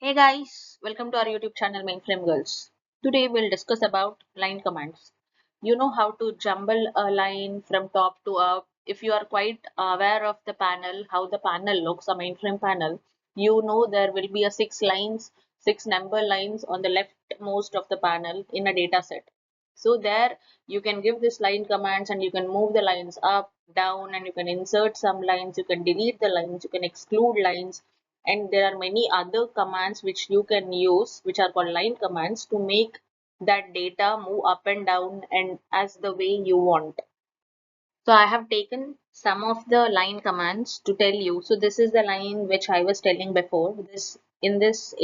Hey guys, welcome to our YouTube channel Mainframe Girls. Today we'll discuss about line commands. You know how to jumble a line from top to up. If you are quite aware of the panel, how the panel looks, a mainframe panel, you know there will be a six number lines on the leftmost of the panel in a data set. So there you can give this line commands and you can move the lines up, down, and you can insert some lines, you can delete the lines, you can exclude lines, and there are many other commands which you can use which are called line commands to make that data move up and down and as the way you want. So I have taken some of the line commands to tell you. So this is the line which I was telling before. Where in this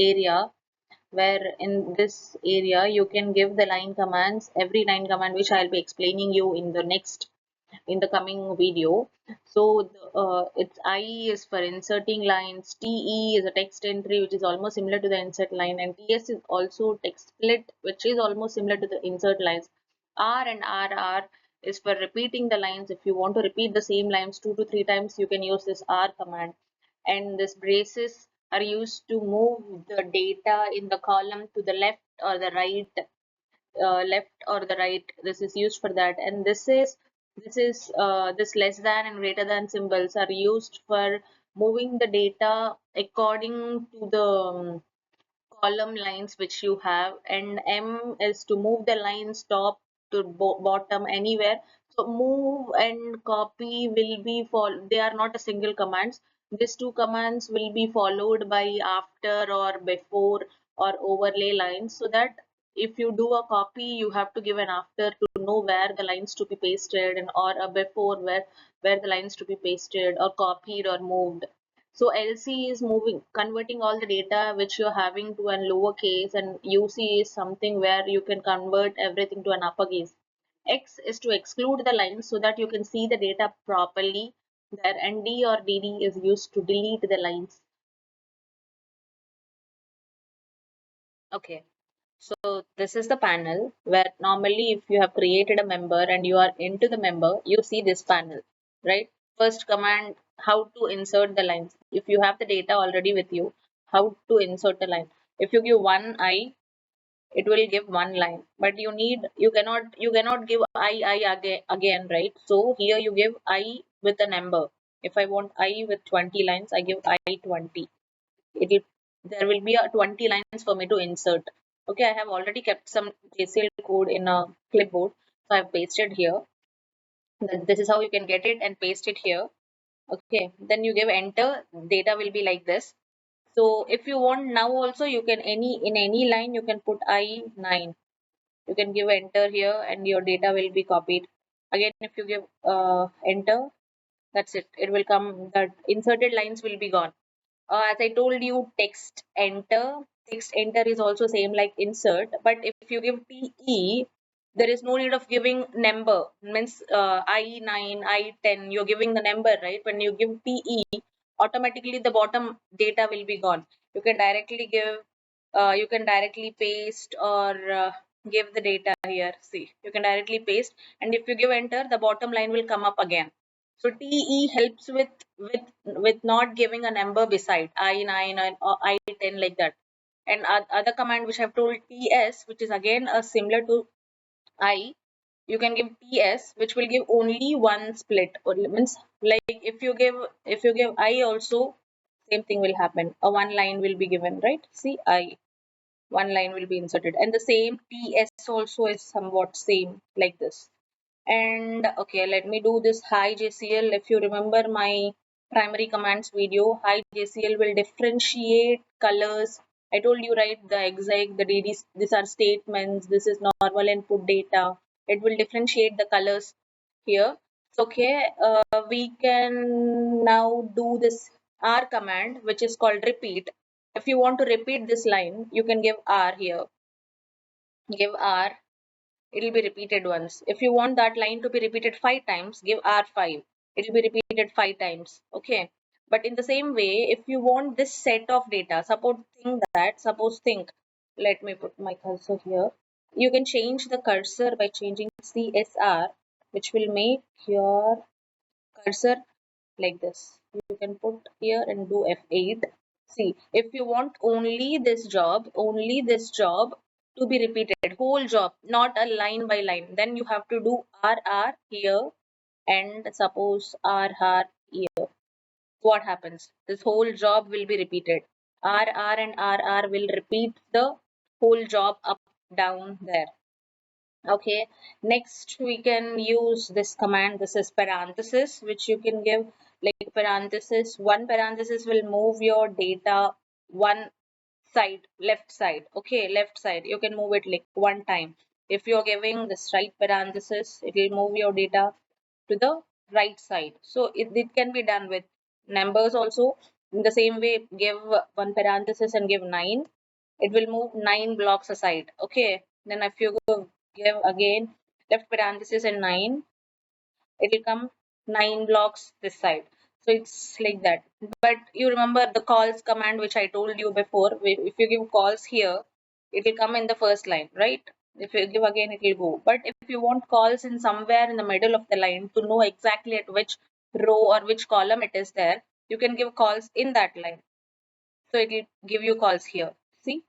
area you can give the line commands, every line command which I'll be explaining you in the coming video. So its I is for inserting lines, TE is a text entry which is almost similar to the insert line, and TS is also text split which is almost similar to the insert lines. R and RR is for repeating the lines. If you want to repeat the same lines 2 to 3 times, you can use this R command. And this braces are used to move the data in the column to the left or the right. This is used for that, and this less than and greater than symbols are used for moving the data according to the column lines which you have, and M is to move the lines top to bottom anywhere. So move and copy will be they are not a single commands. These two commands will be followed by after or before or overlay lines, so that if you do a copy you have to give an after to know where the lines to be pasted, and or a before where the lines to be pasted or copied or moved. So LC is converting all the data which you're having to a lowercase, and UC is something where you can convert everything to an uppercase. X is to exclude the lines so that you can see the data properly there, and D or DD is used to delete the lines. Okay. So this is the panel where normally if you have created a member and you are into the member, you see this panel, right? First command, how to insert the lines. If you have the data already with you, how to insert the line. If you give one I, it will give one line, but you cannot give I again, right? So here you give I with a number. If I want I with 20 lines, I give I 20. it will there will be a 20 lines for me to insert. Okay, I have already kept some JCL code in a clipboard, so I've pasted here. This is how you can get it and paste it here. Okay, then you give enter, data will be like this. So if you want now also, you can in any line you can put I9. You can give enter here and your data will be copied. Again, if you give enter, that's it, it will come, the inserted lines will be gone. As I told you, text enter is also same like insert, but if you give TE, there is no need of giving number. Means I9, I10, you're giving the number, right? When you give TE, automatically the bottom data will be gone. You can directly you can directly paste or give the data here. See, you can directly paste, and if you give enter, the bottom line will come up again. So TE helps with not giving a number beside I9 or I10 like that. And other command which I've told TS, which is again similar to I, you can give TS, which will give only one split. Or means like if you give I also, same thing will happen. A one line will be given, right? See, I, one line will be inserted, and the same TS also is somewhat same like this. And okay, let me do this hi JCL. If you remember my primary commands video, hi JCL will differentiate colors. I told you, right, the exec, the DDs, these are statements, this is normal input data. It will differentiate the colors here. So, okay, we can now do this R command, which is called repeat. If you want to repeat this line, you can give R here. Give R, it will be repeated once. If you want that line to be repeated 5 times, give R5. It will be repeated 5 times. Okay. But in the same way, if you want this set of data, suppose think, let me put my cursor here. You can change the cursor by changing CSR, which will make your cursor like this. You can put here and do F8. See, if you want only this job to be repeated, whole job, not a line by line, then you have to do RR here and suppose RR here. What happens? This whole job will be repeated. RR and RR will repeat the whole job up, down, there. Okay, next we can use this command. This is parenthesis, which you can give like parenthesis. One parenthesis will move your data one side, left side. Okay, left side. You can move it like one time. If you're giving this right parenthesis, it will move your data to the right side. So it can be done with numbers also. In the same way, give one parenthesis and give 9. It will move 9 blocks aside. Okay, then if you go give again left parenthesis and 9, it will come 9 blocks this side. So it's like that. But you remember the calls command which I told you before. If you give calls here, it will come in the first line, right? If you give again, it will go. But if you want calls in somewhere in the middle of the line to know exactly at which row or which column it is there, you can give calls in that line. So it will give you calls here. See,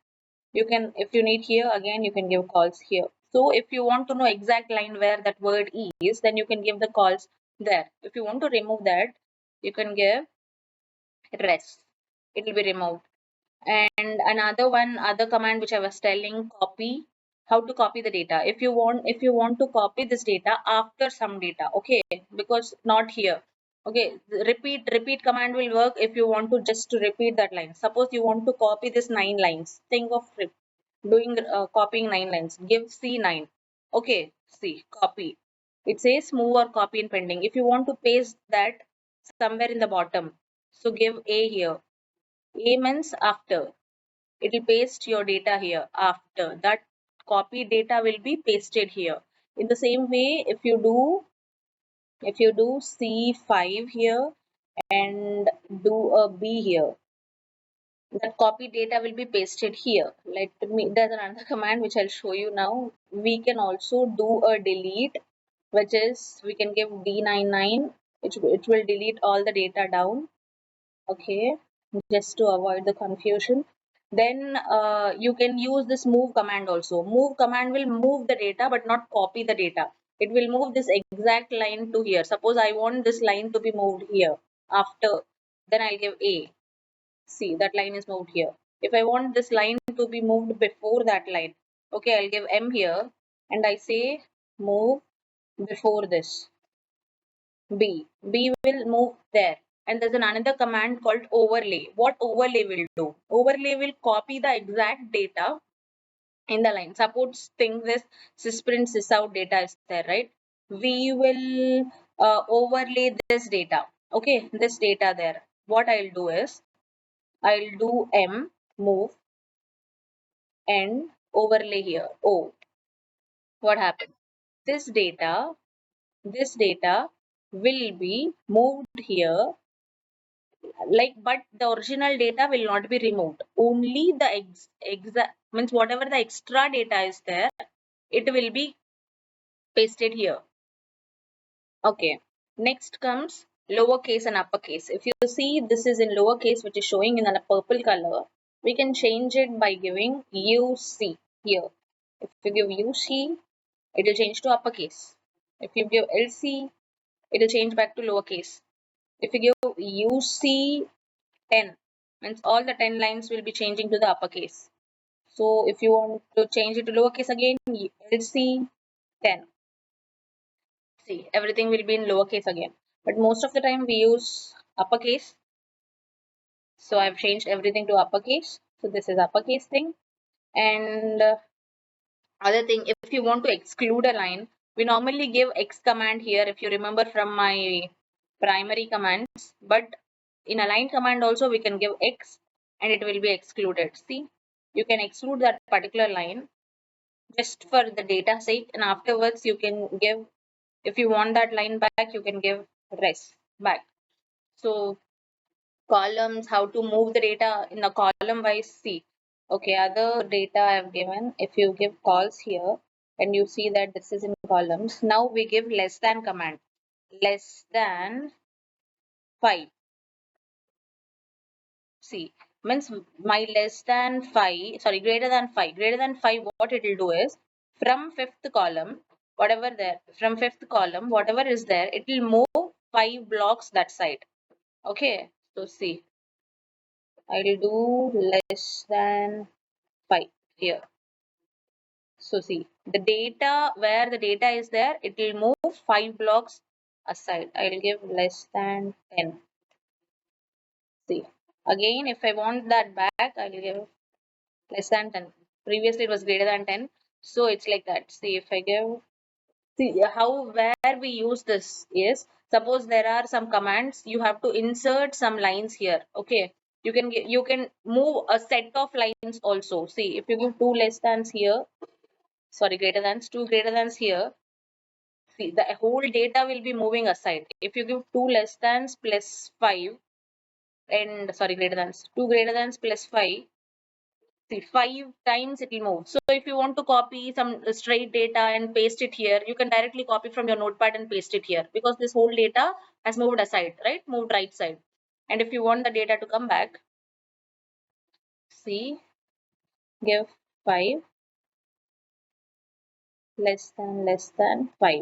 you can, if you need here again, you can give calls here. So if you want to know exact line where that word is, then you can give the calls there. If you want to remove that, you can give rest. It will be removed. And another one, other command which I was telling, copy. How to copy the data? If you want to copy this data after some data, okay, because not here. Okay, repeat command will work if you want to just to repeat that line. Suppose you want to copy this 9 lines. Think of doing copying 9 lines. Give C9. Okay, see, copy. It says move or copy in pending. If you want to paste that somewhere in the bottom, so give A here. A means after. It will paste your data here after. That copy data will be pasted here. In the same way, if you do C5 here and do a B here, that copy data will be pasted here. Let me, there's another command which I'll show you now. We can also do a delete, which is we can give D99, it will delete all the data down. Okay, just to avoid the confusion. Then you can use this move command also. Move command will move the data but not copy the data. It will move this exact line to here. Suppose I want this line to be moved here after, then I'll give A. See, that line is moved here. If I want this line to be moved before that line, okay, I'll give M here and I say move before this. B. B will move there. And there's another command called overlay. What overlay will do? Overlay will copy the exact data in the line. Suppose think this sysprint sysout data is there, right? We will overlay this data. Okay, this data there. What I'll do is I'll do M move and overlay here. Oh, what happened? This data, this data will be moved here, like, but the original data will not be removed. Only the exact means whatever the extra data is there, it will be pasted here. Okay. Next comes lowercase and uppercase. If you see this is in lowercase, which is showing in a purple color, we can change it by giving UC here. If you give UC, it will change to uppercase. If you give LC, it will change back to lowercase. If you give UC 10, means all the 10 lines will be changing to the uppercase. So if you want to change it to lowercase again, LC 10. See, everything will be in lowercase again. But most of the time we use uppercase. So I've changed everything to uppercase. So this is uppercase thing. And other thing, if you want to exclude a line, we normally give X command here, if you remember from my primary commands. But in align command also we can give X and it will be excluded. See, you can exclude that particular line just for the data sake, and afterwards you can give, if you want that line back, you can give rest back. So columns, how to move the data in a column wise. See, okay, other data I have given. If you give calls here and you see that this is in columns, now we give less than command, less than 5. See, means my less than 5, sorry, greater than 5. Greater than 5, what it will do is from fifth column, whatever there, from fifth column, whatever is there, it will move 5 blocks that side. Okay, so see, I will do less than 5 here. So see, the data, where the data is there, it will move 5 blocks aside. I will give less than 10. See, again, if I want that back, I will give less than 10. Previously, it was greater than 10. So it's like that. See, if I give, see how, where we use this is, suppose there are some commands, you have to insert some lines here. Okay. You can move a set of lines also. See, if you give two less thans here, sorry, greater than, two greater than here, see, the whole data will be moving aside. If you give two less thans plus 5 and, sorry, greater than, two greater than plus 5, see, 5 times it will move. So if you want to copy some straight data and paste it here, you can directly copy from your notepad and paste it here, because this whole data has moved aside, right? Moved right side. And if you want the data to come back, see, give 5 less than 5.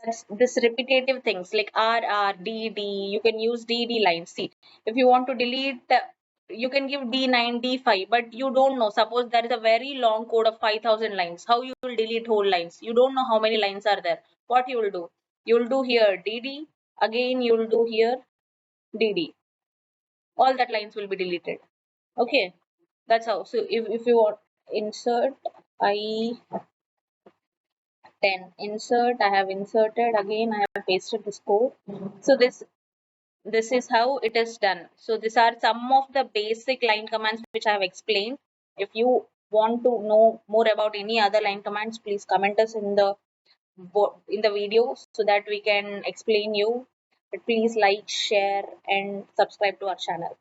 That's this repetitive things like R R D D. You can use DD lines. See, if you want to delete, you can give D9, D5, but you don't know. Suppose there is a very long code of 5,000 lines. How you will delete whole lines? You don't know how many lines are there. What you will do? You will do here DD. Again, you will do here DD. All that lines will be deleted. Okay, that's how. So if you want insert I 10 insert, I have inserted, again I have pasted this code. So this is how it is done. So these are some of the basic line commands which I have explained. If you want to know more about any other line commands, please comment us in the video so that we can explain you. But please like, share and subscribe to our channel.